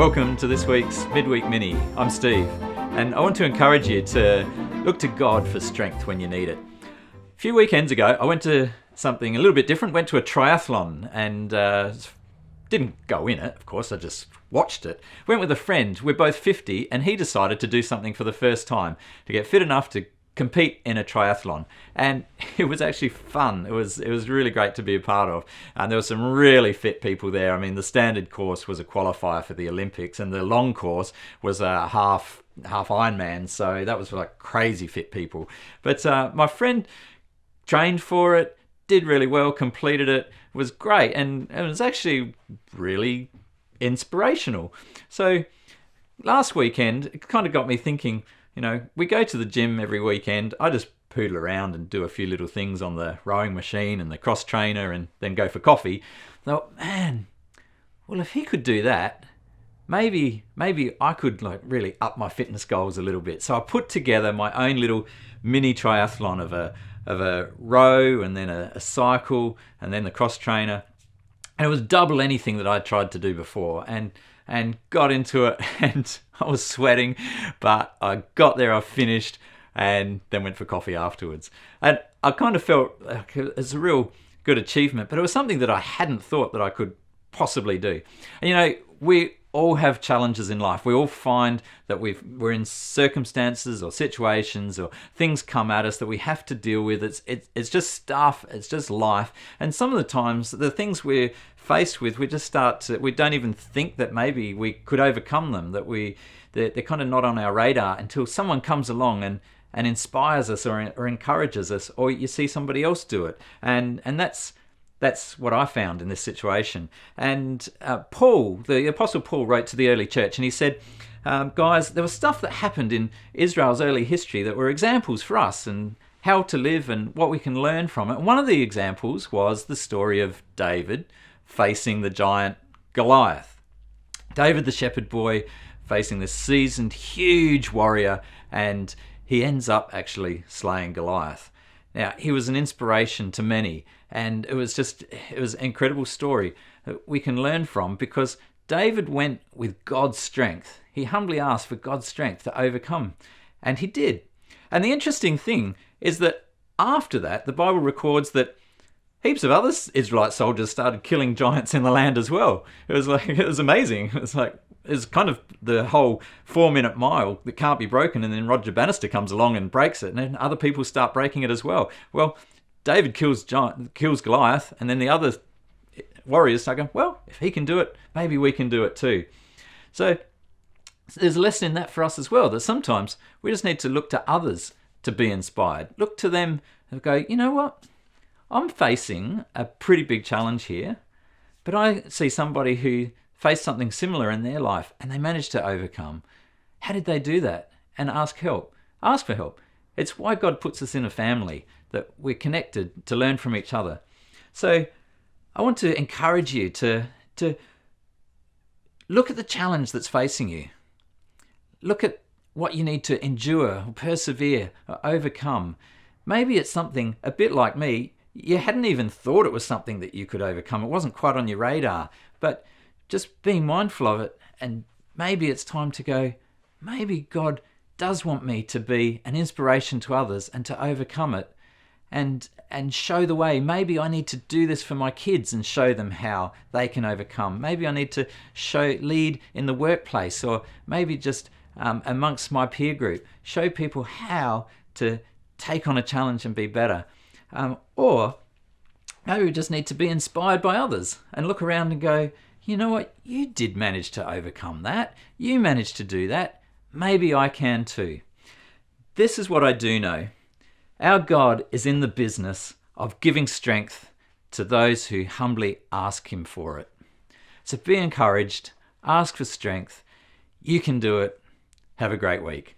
Welcome to this week's Midweek Mini. I'm Steve, and I want to encourage you to look to God for strength when you need it. A few weekends ago, I went to something a little bit different, went to a triathlon, and didn't go in it, of course, I just watched it. Went with a friend, we're both 50, and he decided to do something for the first time, to get fit enough to compete in a triathlon, and it was actually fun. It was really great to be a part of, and there were some really fit people there. I mean, the standard course was a qualifier for the Olympics, and the long course was a half Ironman, so that was like crazy fit people. But my friend trained for it, did really well, completed it, was great, and it was actually really inspirational. So last weekend, it kind of got me thinking, you know, we go to the gym every weekend. I just poodle around and do a few little things on the rowing machine and the cross trainer and then go for coffee. I thought, man, well, if he could do that, maybe I could like really up my fitness goals a little bit. So I put together my own little mini triathlon of a row and then a cycle and then the cross trainer. And it was double anything that I'd tried to do before. And got into it, and I was sweating, but I got there, I finished, and then went for coffee afterwards. And I kind of felt like it was a real good achievement, but it was something that I hadn't thought that I could possibly do. And you know, we all have challenges in life. We all find that we're in circumstances or situations or things come at us that we have to deal with. It's just stuff, it's just life. And some of the times, the things we're faced with, we don't even think that maybe we could overcome them, that they're kind of not on our radar until someone comes along and inspires us or encourages us, or you see somebody else do it. And that's what I found in this situation. And Paul, the Apostle Paul, wrote to the early church, and he said, guys, there was stuff that happened in Israel's early history that were examples for us and how to live and what we can learn from it. And one of the examples was the story of David facing the giant Goliath. David, the shepherd boy, facing this seasoned, huge warrior, and he ends up actually slaying Goliath. Now, he was an inspiration to many, and it was an incredible story that we can learn from, because David went with God's strength. He humbly asked for God's strength to overcome, and he did. And the interesting thing is that after that, the Bible records that heaps of other Israelite soldiers started killing giants in the land as well. It was amazing. It's kind of the whole 4-minute mile that can't be broken, and then Roger Bannister comes along and breaks it, and then other people start breaking it as well. Well, David kills Goliath, and then the other warriors start going, well, if he can do it, maybe we can do it too. So there's a lesson in that for us as well, that sometimes we just need to look to others to be inspired. Look to them and go, you know what? I'm facing a pretty big challenge here, but I see somebody who faced something similar in their life and they managed to overcome. How did they do that? And ask help. Ask for help. It's why God puts us in a family, that we're connected to learn from each other. So I want to encourage you to look at the challenge that's facing you. Look at what you need to endure, or persevere, or overcome. Maybe it's something a bit like me. You hadn't even thought it was something that you could overcome. It wasn't quite on your radar, but just being mindful of it, and maybe it's time to go, maybe God does want me to be an inspiration to others and to overcome it and show the way. Maybe I need to do this for my kids and show them how they can overcome. Maybe I need to lead in the workplace, or maybe just amongst my peer group, show people how to take on a challenge and be better. Or maybe we just need to be inspired by others and look around and go, you know what, you did manage to overcome that. You managed to do that. Maybe I can too. This is what I do know. Our God is in the business of giving strength to those who humbly ask him for it. So be encouraged. Ask for strength. You can do it. Have a great week.